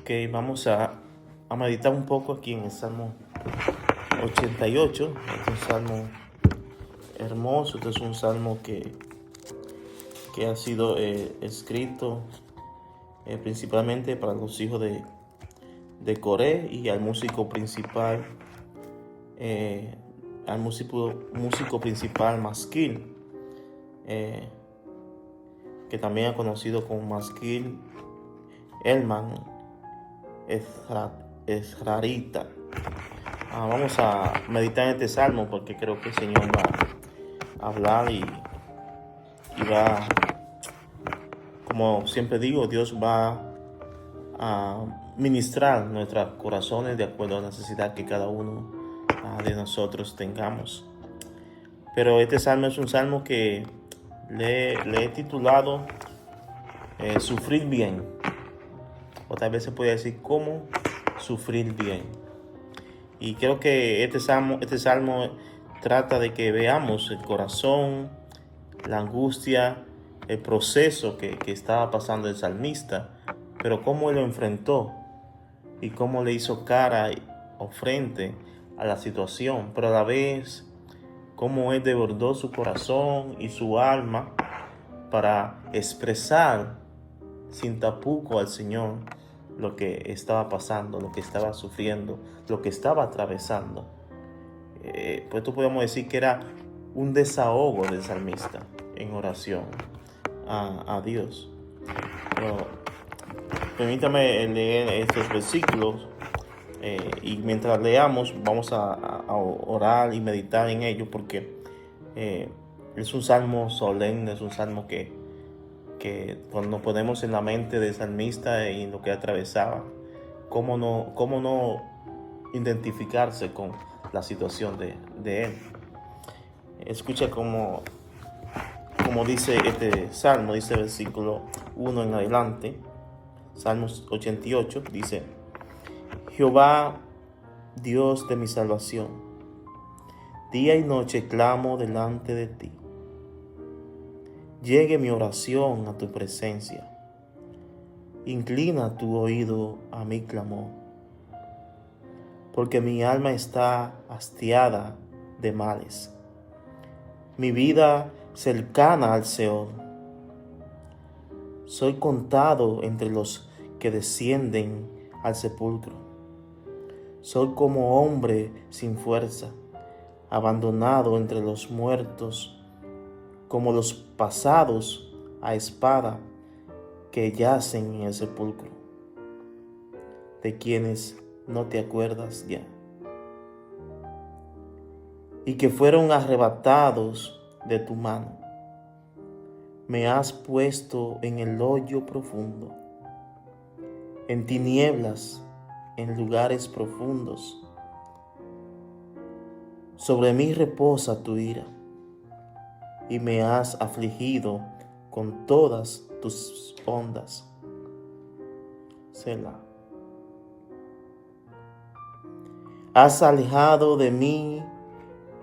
Ok, vamos a meditar un poco aquí en el Salmo 88. Este es un salmo hermoso, este es un salmo que ha sido escrito principalmente para los hijos de Coré y al músico principal, músico principal Maskil, que también ha conocido como Maskil Elman Ezrahita. Vamos a meditar en este salmo porque creo que el Señor va a hablar y va, como siempre digo, Dios va a ministrar nuestros corazones de acuerdo a la necesidad que cada uno de nosotros tengamos. Pero este salmo es un salmo que le he titulado Sufrir bien, o tal vez se puede decir cómo sufrir bien. Y creo que este salmo trata de que veamos el corazón, la angustia, el proceso que estaba pasando el salmista, pero cómo él lo enfrentó y cómo le hizo cara o frente a la situación, pero a la vez cómo él desbordó su corazón y su alma para expresar sin tapuco al Señor lo que estaba pasando, lo que estaba sufriendo, lo que estaba atravesando. Pues esto podemos decir que era un desahogo del salmista en oración a Dios. Pero permítame leer estos versículos y mientras leamos vamos a orar y meditar en ellos porque es un salmo solemne, es un salmo que cuando nos ponemos en la mente del salmista y en lo que atravesaba, cómo no identificarse con la situación de él. Escucha como dice este salmo, dice versículo 1 en adelante, Salmos 88, dice: Jehová, Dios de mi salvación, día y noche clamo delante de ti. Llegue mi oración a tu presencia. Inclina tu oído a mi clamor, porque mi alma está hastiada de males, mi vida cercana al Seol. Soy contado entre los que descienden al sepulcro. Soy como hombre sin fuerza, abandonado entre los muertos, como los pasados a espada que yacen en el sepulcro, de quienes no te acuerdas ya, y que fueron arrebatados de tu mano. Me has puesto en el hoyo profundo, en tinieblas, en lugares profundos. Sobre mí reposa tu ira, y me has afligido con todas tus ondas. Selah. Has alejado de mí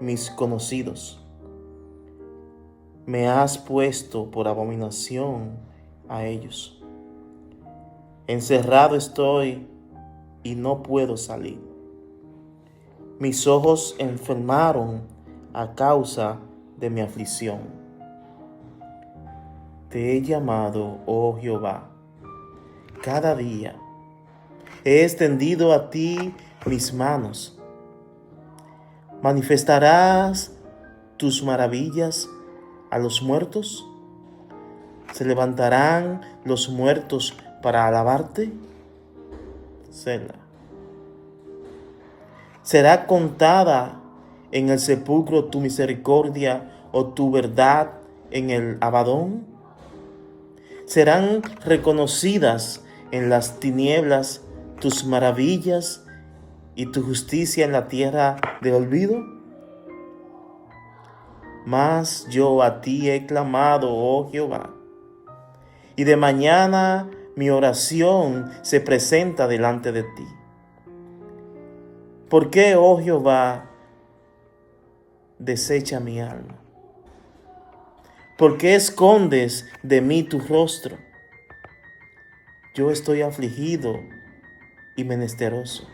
mis conocidos. Me has puesto por abominación a ellos. Encerrado estoy y no puedo salir. Mis ojos enfermaron a causa de mi aflicción. Te he llamado, oh Jehová, cada día. He extendido a ti mis manos. ¿Manifestarás tus maravillas a los muertos? ¿Se levantarán los muertos para alabarte? Selah. ¿Será contada en el sepulcro tu misericordia o tu verdad en el Abadón? ¿Serán reconocidas en las tinieblas tus maravillas y tu justicia en la tierra de olvido? Mas yo a ti he clamado, oh Jehová, y de mañana mi oración se presenta delante de ti. ¿Por qué, oh Jehová, desecha mi alma? ¿Por qué escondes de mí tu rostro? Yo estoy afligido y menesteroso.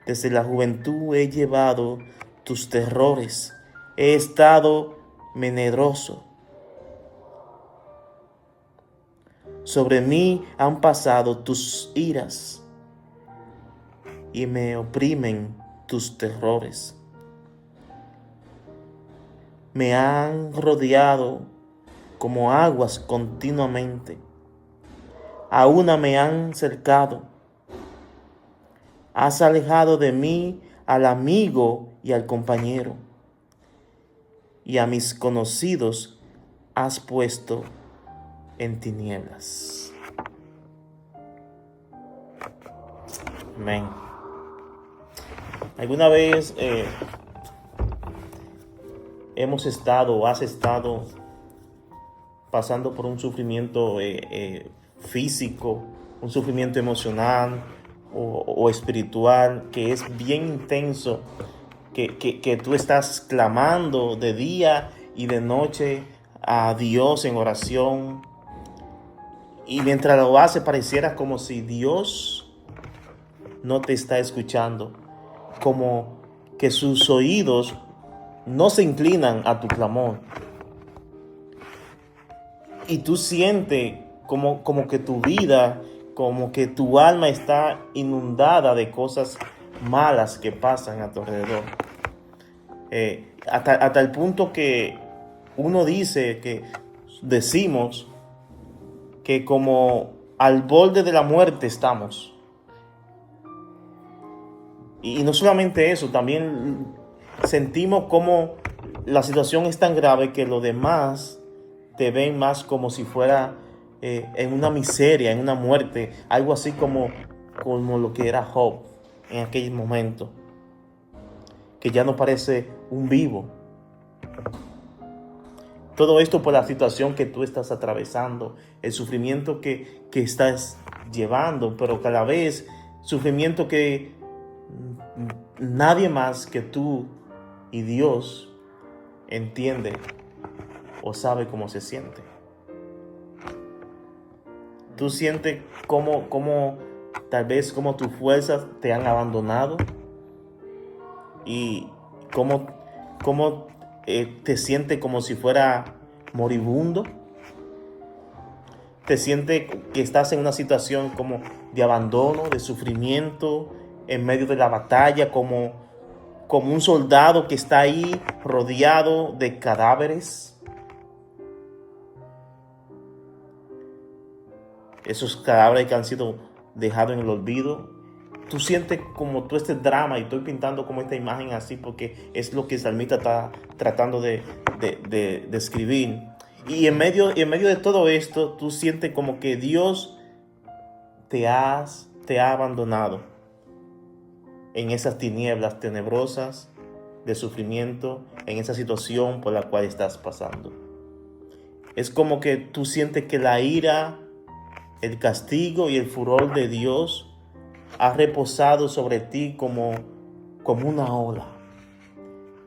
Desde la juventud he llevado tus terrores, he estado menedroso. Sobre mí han pasado tus iras y me oprimen tus terrores. Me han rodeado como aguas continuamente. A una me han cercado. Has alejado de mí al amigo y al compañero, y a mis conocidos has puesto en tinieblas. Amén. ¿Alguna vez has estado pasando por un sufrimiento físico, un sufrimiento emocional o espiritual que es bien intenso, que tú estás clamando de día y de noche a Dios en oración, y mientras lo hace pareciera como si Dios no te está escuchando, como que sus oídos no se inclinan a tu clamor, y tú sientes como que tu vida, como que tu alma está inundada de cosas malas que pasan a tu alrededor. Hasta el punto que decimos que como al borde de la muerte estamos. Y no solamente eso, también sentimos como la situación es tan grave que los demás te ven más como si fuera en una miseria, en una muerte, algo así como lo que era Job en aquel momento, que ya no parece un vivo. Todo esto por la situación que tú estás atravesando, el sufrimiento que estás llevando, pero cada vez sufrimiento que nadie más que tú y Dios entiende o sabe cómo se siente. Tú sientes como tal vez como tus fuerzas te han abandonado, y cómo te sientes como si fuera moribundo. Te sientes que estás en una situación como de abandono, de sufrimiento, en medio de la batalla, como un soldado que está ahí rodeado de cadáveres. Esos cadáveres que han sido dejados en el olvido. Tú sientes como todo este drama, y estoy pintando como esta imagen así porque es lo que el salmista está tratando de escribir. Y en medio de todo esto, tú sientes como que Dios te ha abandonado en esas tinieblas tenebrosas de sufrimiento, en esa situación por la cual estás pasando. Es como que tú sientes que la ira, el castigo y el furor de Dios ha reposado sobre ti como una ola.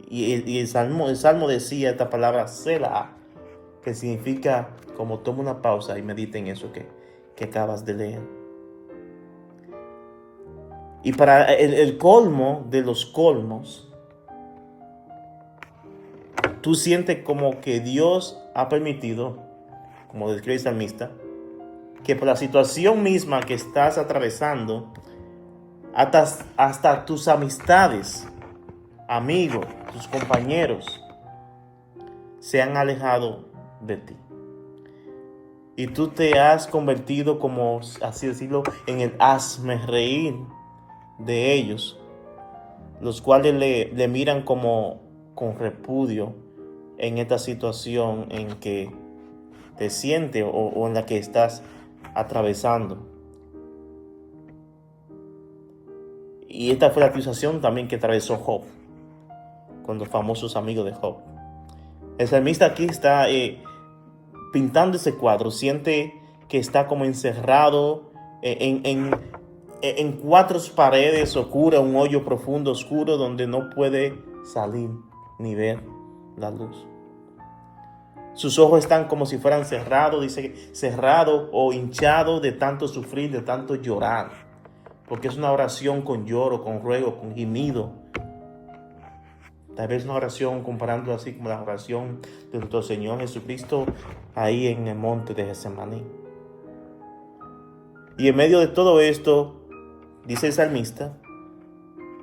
Y el salmo decía esta palabra Selah, que significa como toma una pausa y medita en eso que acabas de leer. Y para el colmo de los colmos, tú sientes como que Dios ha permitido, como describe el salmista, que por la situación misma que estás atravesando, hasta tus amistades, amigos, tus compañeros se han alejado de ti. Y tú te has convertido, como así decirlo, en el hazmerreír de ellos, los cuales le miran como con repudio en esta situación en que te sientes o en la que estás atravesando. Y esta fue la acusación también que atravesó Job con los famosos amigos de Job. El salmista aquí está pintando ese cuadro. Siente que está como encerrado en cuatro paredes oscuras, un hoyo profundo oscuro donde no puede salir ni ver la luz. Sus ojos están como si fueran cerrados, dice cerrados o hinchados de tanto sufrir, de tanto llorar. porque es una oración con lloro, con ruego, con gemido. Tal vez una oración comparando así como la oración de nuestro Señor Jesucristo ahí en el monte de Getsemaní. Y en medio de todo esto, dice el salmista,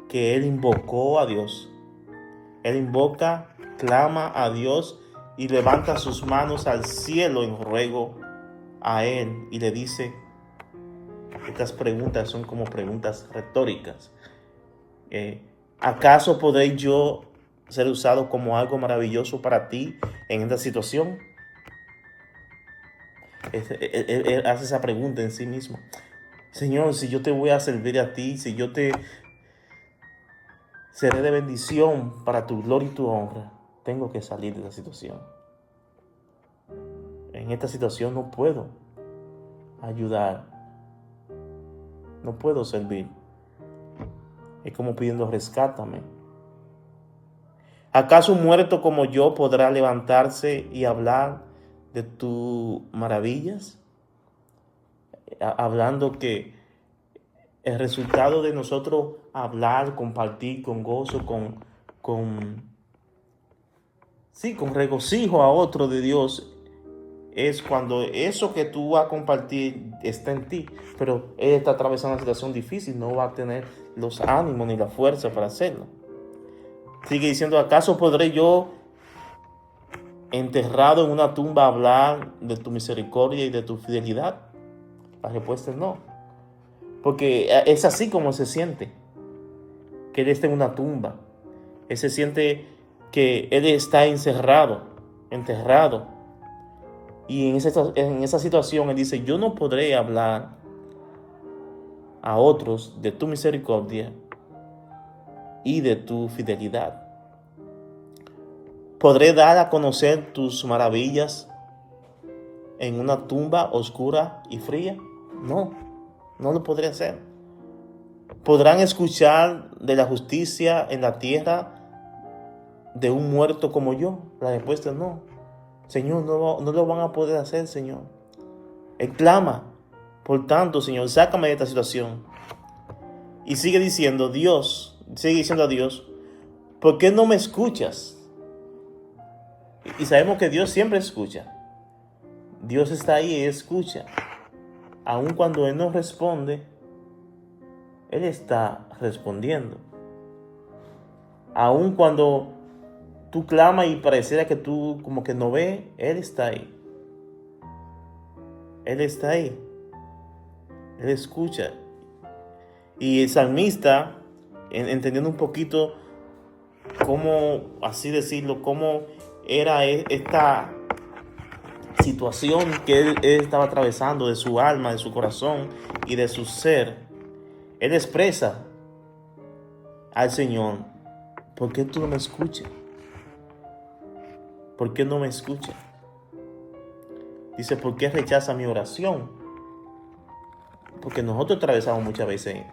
que él invocó a Dios. Él invoca, clama a Dios y levanta sus manos al cielo en ruego a Él. Y le dice, estas preguntas son como preguntas retóricas. ¿Acaso podré yo ser usado como algo maravilloso para ti en esta situación? Él hace esa pregunta en sí mismo. Señor, si yo te voy a servir a ti, si yo te seré de bendición para tu gloria y tu honra, tengo que salir de la situación. En esta situación no puedo ayudar, no puedo servir. Es como pidiendo rescátame. ¿Acaso un muerto como yo podrá levantarse y hablar de tus maravillas? Hablando que el resultado de nosotros hablar, compartir con gozo, con regocijo a otro de Dios, es cuando eso que tú vas a compartir está en ti, pero él está atravesando una situación difícil, no va a tener los ánimos ni la fuerza para hacerlo. Sigue diciendo, ¿acaso podré yo, enterrado en una tumba, hablar de tu misericordia y de tu fidelidad? La respuesta es no, porque es así como se siente, que él está en una tumba. Él se siente que él está enterrado. Y en esa situación él dice, yo no podré hablar a otros de tu misericordia y de tu fidelidad. ¿Podré dar a conocer tus maravillas en una tumba oscura y fría? No lo podré hacer. ¿Podrán escuchar de la justicia en la tierra de un muerto como yo? La respuesta es no. Señor, no lo van a poder hacer, Señor. Él clama, por tanto, Señor, sácame de esta situación. Y sigue diciendo a Dios, ¿por qué no me escuchas? Y sabemos que Dios siempre escucha. Dios está ahí y escucha. Aun cuando Él no responde, Él está respondiendo. Aun cuando tú clamas y pareciera que tú como que no ves, Él está ahí. Él está ahí. Él escucha. Y el salmista, entendiendo un poquito cómo, así decirlo, cómo era esta situación que él estaba atravesando de su alma, de su corazón y de su ser, él expresa al Señor, ¿por qué tú no me escuchas? ¿Por qué no me escuchas? Dice, ¿por qué rechaza mi oración? Porque nosotros atravesamos muchas veces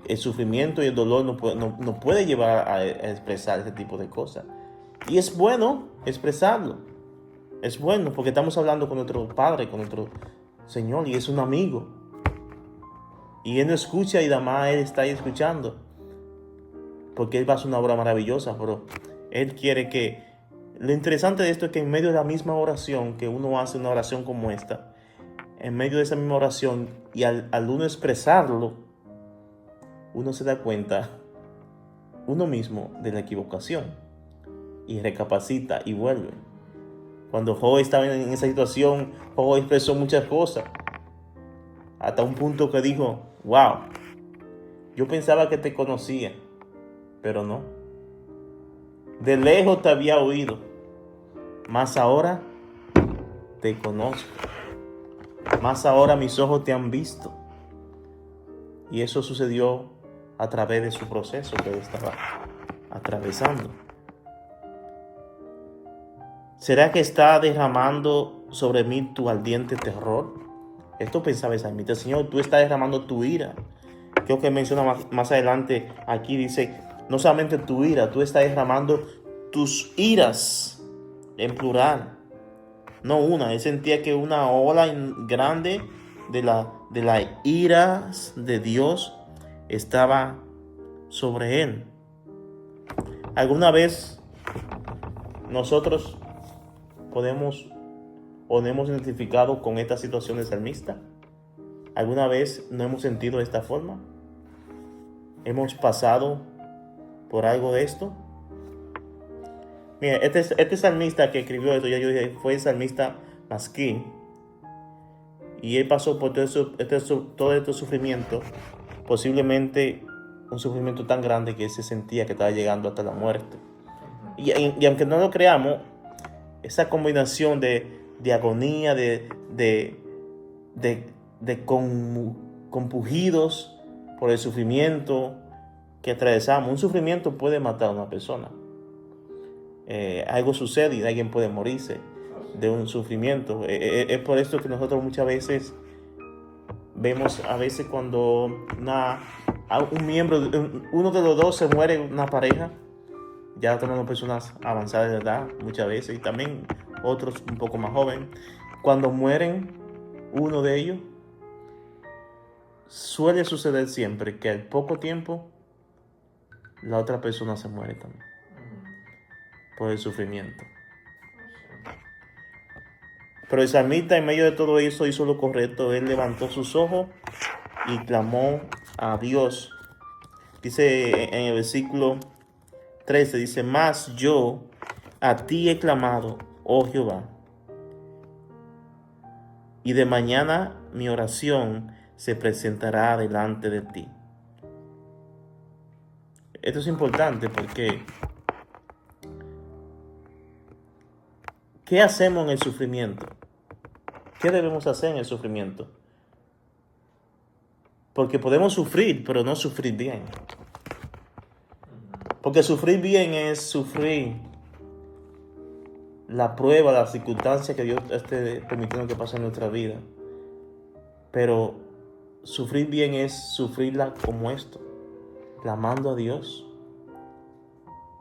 el sufrimiento y el dolor no puede llevar a expresar ese tipo de cosas. Y es bueno expresarlo. Es bueno porque estamos hablando con nuestro Padre, con nuestro Señor, y es un amigo. Y Él no escucha y además Él está ahí escuchando. Porque Él va a hacer una obra maravillosa, pero Él quiere que... Lo interesante de esto es que en medio de la misma oración, que uno hace una oración como esta, en medio de esa misma oración, y al uno expresarlo, uno se da cuenta, uno mismo, de la equivocación. Y recapacita y vuelve. Cuando Job estaba en esa situación, Job expresó muchas cosas. Hasta un punto que dijo, wow, yo pensaba que te conocía, pero no. De lejos te había oído, mas ahora te conozco. Más ahora mis ojos te han visto. Y eso sucedió a través de su proceso que él estaba atravesando. ¿Será que está derramando sobre mí tu ardiente terror? Esto pensaba el salmista. Señor, tú estás derramando tu ira. Creo que menciona más adelante aquí, dice, no solamente tu ira, tú estás derramando tus iras, en plural. No una. Él sentía que una ola grande de la iras de Dios estaba sobre él. ¿Alguna vez nosotros podemos o nos hemos identificado con esta situación de salmista? ¿Alguna vez nos hemos sentido de esta forma? ¿Hemos pasado por algo de esto? Mira, este salmista que escribió esto, ya yo dije, fue el salmista Masquín. Y él pasó por todo este sufrimiento, posiblemente un sufrimiento tan grande que él se sentía que estaba llegando hasta la muerte. Y aunque no lo creamos, esa combinación de agonía, de compugidos por el sufrimiento que atravesamos. Un sufrimiento puede matar a una persona. Algo sucede y alguien puede morirse de un sufrimiento. Es por esto que nosotros muchas veces vemos, a veces cuando un miembro, uno de los dos se muere en una pareja, ya tenemos personas avanzadas de edad muchas veces, y también otros un poco más jóvenes. Cuando mueren uno de ellos, suele suceder siempre que al poco tiempo la otra persona se muere también por el sufrimiento. Pero el salmista, en medio de todo eso, hizo lo correcto. Él levantó sus ojos y clamó a Dios. Dice en el versículo 13, dice: mas yo a ti he clamado, oh Jehová, y de mañana mi oración se presentará delante de ti. Esto es importante porque ¿qué hacemos en el sufrimiento? ¿Qué debemos hacer en el sufrimiento? Porque podemos sufrir, pero no sufrir bien. Porque sufrir bien es sufrir la prueba, la circunstancia que Dios esté permitiendo que pase en nuestra vida. Pero sufrir bien es sufrirla como esto, clamando a Dios,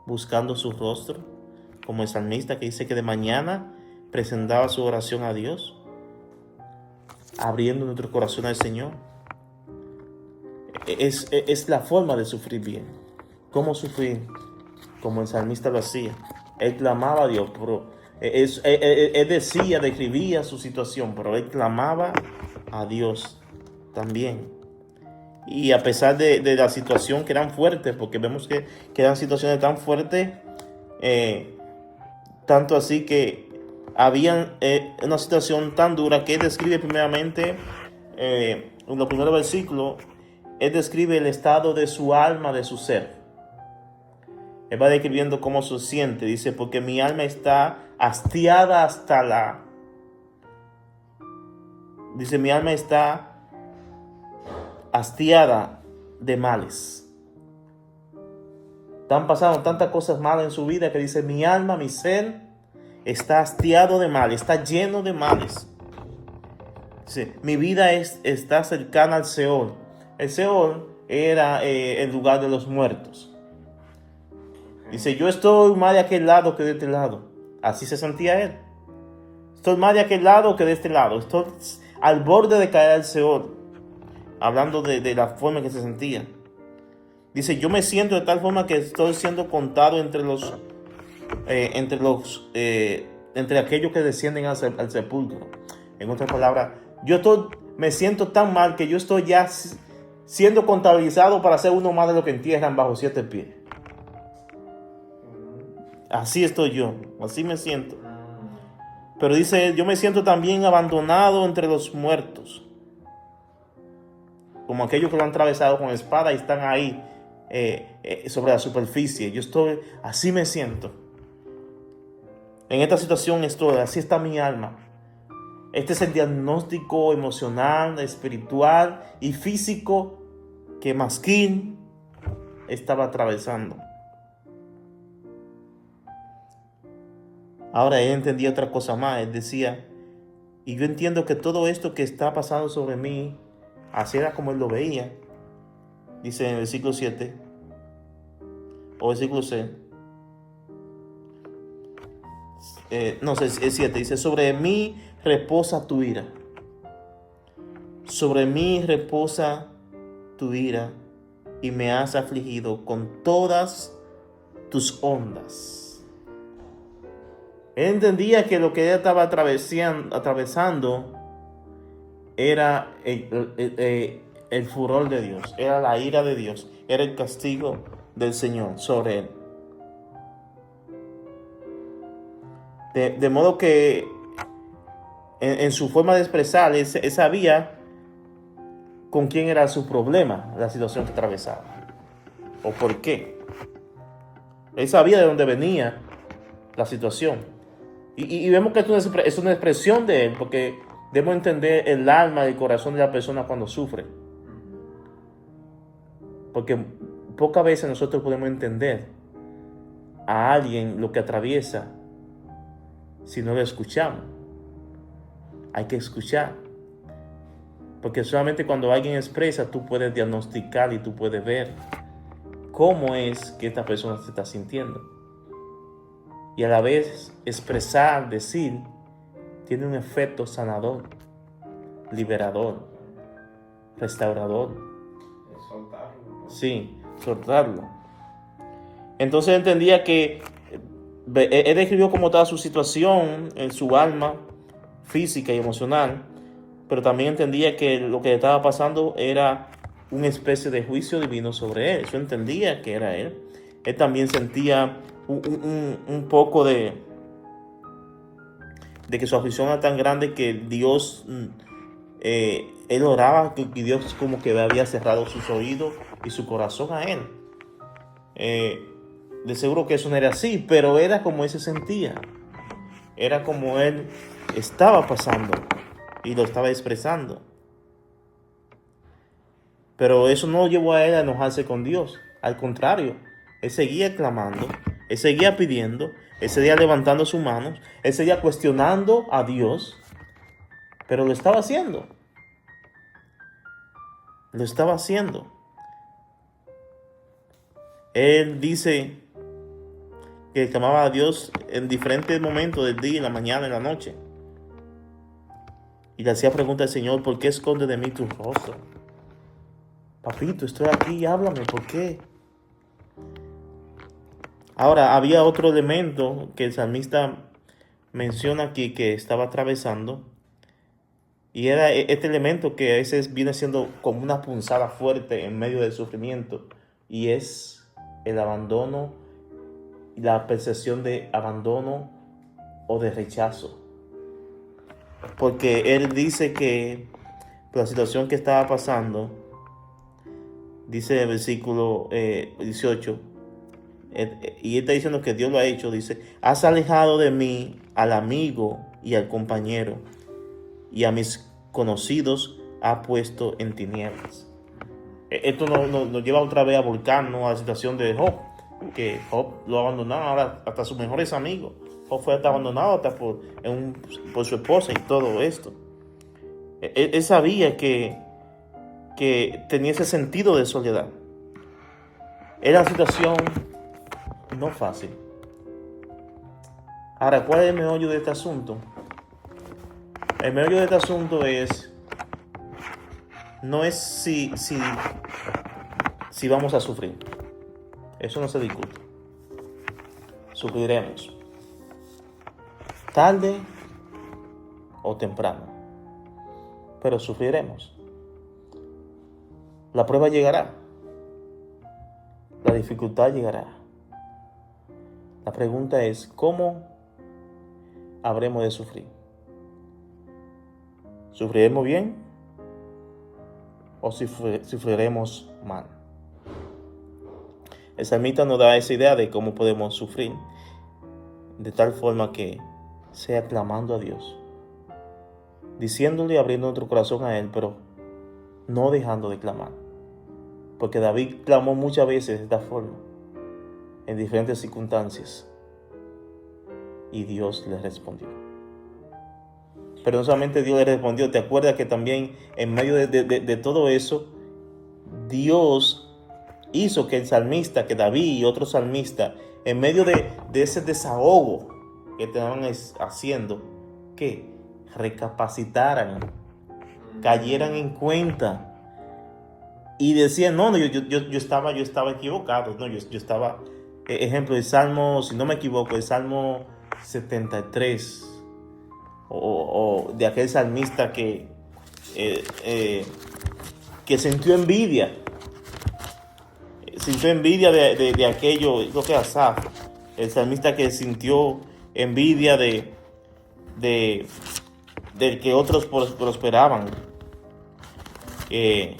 buscando su rostro, como el salmista que dice que de mañana presentaba su oración a Dios, abriendo nuestro corazón al Señor. Es la forma de sufrir bien. ¿Cómo sufrir? Como el salmista lo hacía. Él clamaba a Dios, pero él decía, describía su situación, pero él clamaba a Dios también. Y a pesar de la situación que eran fuertes, porque vemos que eran situaciones tan fuertes, tanto así que había una situación tan dura que él describe primeramente, en los primeros versículos, él describe el estado de su alma, de su ser. Él va describiendo cómo se siente. Dice: porque mi alma está hastiada Dice: mi alma está hastiada de males. Están pasando tantas cosas malas en su vida que dice: mi alma, mi ser, está hastiado de males, está lleno de males. Dice: mi vida está cercana al Seol. El Seol era el lugar de los muertos. Dice: yo estoy más de aquel lado que de este lado. Así se sentía él. Estoy más de aquel lado que de este lado. Estoy al borde de caer al Seol. Hablando de la forma en que se sentía. Dice: yo me siento de tal forma que estoy siendo contado entre aquellos que descienden al sepulcro. En otras palabras, me siento tan mal que yo estoy ya siendo contabilizado para ser uno más de los que entierran bajo 7 pies. Así estoy yo, así me siento. Pero dice: yo me siento también abandonado entre los muertos, como aquellos que lo han atravesado con espada y están ahí sobre la superficie. Así me siento. En esta situación estoy, así está mi alma. Este es el diagnóstico emocional, espiritual y físico que Masquín estaba atravesando. Ahora él entendía otra cosa más. Él decía: y yo entiendo que todo esto que está pasando sobre mí, así era como él lo veía. Dice en el versículo 7 o versículo 6. Es 7. Dice: sobre mí reposa tu ira. Sobre mí reposa tu ira y me has afligido con todas tus ondas. Él entendía que lo que él estaba atravesando era el furor de Dios, era la ira de Dios, era el castigo del Señor sobre él. De modo que en su forma de expresar, él sabía con quién era su problema, la situación que atravesaba, o por qué. Él sabía de dónde venía la situación. Y vemos que es una expresión de él, porque debemos entender el alma y el corazón de la persona cuando sufre. Porque pocas veces nosotros podemos entender a alguien lo que atraviesa si no lo escuchamos. Hay que escuchar. Porque solamente cuando alguien expresa, tú puedes diagnosticar y tú puedes ver cómo es que esta persona se está sintiendo. Y a la vez expresar, decir, tiene un efecto sanador, liberador, restaurador. Soltarlo. Sí, soltarlo. Entonces entendía que él describió cómo estaba su situación en su alma física y emocional, pero también entendía que lo que le estaba pasando era una especie de juicio divino sobre él. Eso entendía que era él. Él también sentía un poco de que su aflicción era tan grande que Dios, él oraba y Dios como que había cerrado sus oídos y su corazón a él. De seguro que eso no era así, pero era como él se sentía. Era como él estaba pasando y lo estaba expresando. Pero eso no llevó a él a enojarse con Dios. Al contrario, él seguía clamando, él seguía pidiendo, él seguía levantando sus manos, él seguía cuestionando a Dios, pero lo estaba haciendo. Lo estaba haciendo. Él dice que clamaba a Dios en diferentes momentos del día, en la mañana, en la noche. Y le hacía preguntas al Señor: ¿por qué esconde de mí tu rostro? Papito, estoy aquí, háblame, ¿por qué? Ahora, había otro elemento que el salmista menciona aquí que estaba atravesando, y era este elemento que a veces viene siendo como una punzada fuerte en medio del sufrimiento, y es el abandono, la percepción de abandono o de rechazo. Porque él dice que por la situación que estaba pasando, dice el versículo 18, y él está diciendo que Dios lo ha hecho, dice: has alejado de mí al amigo y al compañero, y a mis conocidos ha puesto en tinieblas. Esto nos lleva otra vez a volcarnos a la situación de Job, que Job lo abandonaron ahora hasta sus mejores amigos. Job fue hasta abandonado hasta por su esposa y todo esto. Él sabía que tenía ese sentido de soledad. Era una situación no fácil. Ahora, ¿cuál es el meollo de este asunto? El meollo de este asunto no es si vamos a sufrir. Eso no se discute. Sufriremos, tarde o temprano, pero sufriremos. La prueba llegará, la dificultad llegará. La pregunta es: ¿cómo habremos de sufrir? ¿Sufriremos bien o sufriremos mal? El salmista nos da esa idea de cómo podemos sufrir, de tal forma que sea clamando a Dios, diciéndole y abriendo nuestro corazón a Él, pero no dejando de clamar. Porque David clamó muchas veces de esta forma, en diferentes circunstancias, y Dios le respondió. Pero no solamente Dios le respondió, ¿te acuerdas que también en medio de todo eso, Dios hizo que el salmista, que David y otros salmistas, en medio de ese desahogo que estaban haciendo, que recapacitaran, cayeran en cuenta Y decía, no, yo estaba equivocado, no, yo estaba, ejemplo, el Salmo, si no me equivoco, el Salmo 73, o de aquel salmista eh, eh, que sintió envidia de aquello, creo que Asaf, el salmista que sintió envidia de, de que otros prosperaban. Eh,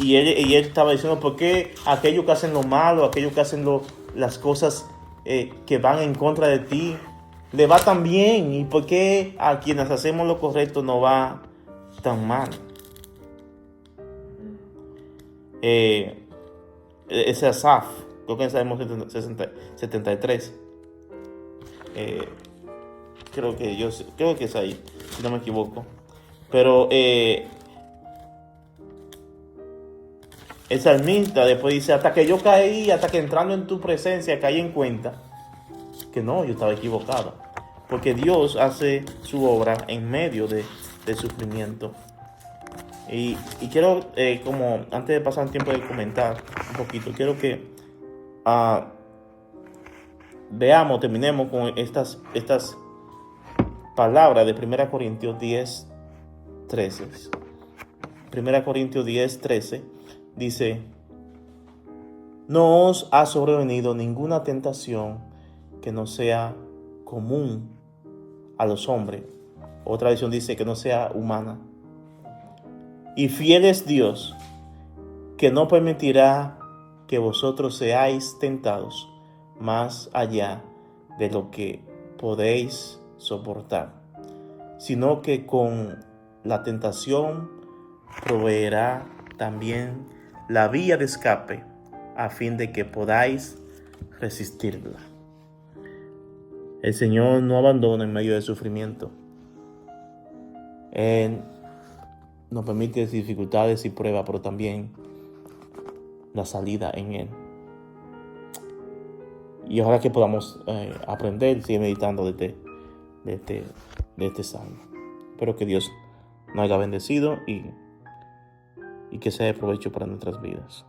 y él estaba diciendo, ¿por qué aquellos que hacen lo malo, aquellos que hacen las cosas que van en contra de ti, le va tan bien? ¿Y por qué a quienes hacemos lo correcto no va tan mal? Ese Asaf, creo que en Salmo 73, creo que es ahí, si no me equivoco. Pero el salmista después dice, hasta que yo caí, hasta que entrando en tu presencia caí en cuenta que no, yo estaba equivocado. Porque Dios hace su obra en medio del sufrimiento. Y quiero, como antes de pasar el tiempo de comentar un poquito, quiero que terminemos con estas palabras de 1 Corintios 10, 13. 1 Corintios 10, 13 dice, no os ha sobrevenido ninguna tentación que no sea común a los hombres. Otra versión dice que no sea humana. Y fiel es Dios, que no permitirá que vosotros seáis tentados más allá de lo que podéis soportar, sino que con la tentación proveerá también la vía de escape a fin de que podáis resistirla. El Señor no abandona en medio del sufrimiento. Él nos permite dificultades y pruebas, pero también la salida en Él. Y ojalá que podamos aprender y seguir meditando de este salmo. Espero que Dios nos haya bendecido y que sea de provecho para nuestras vidas.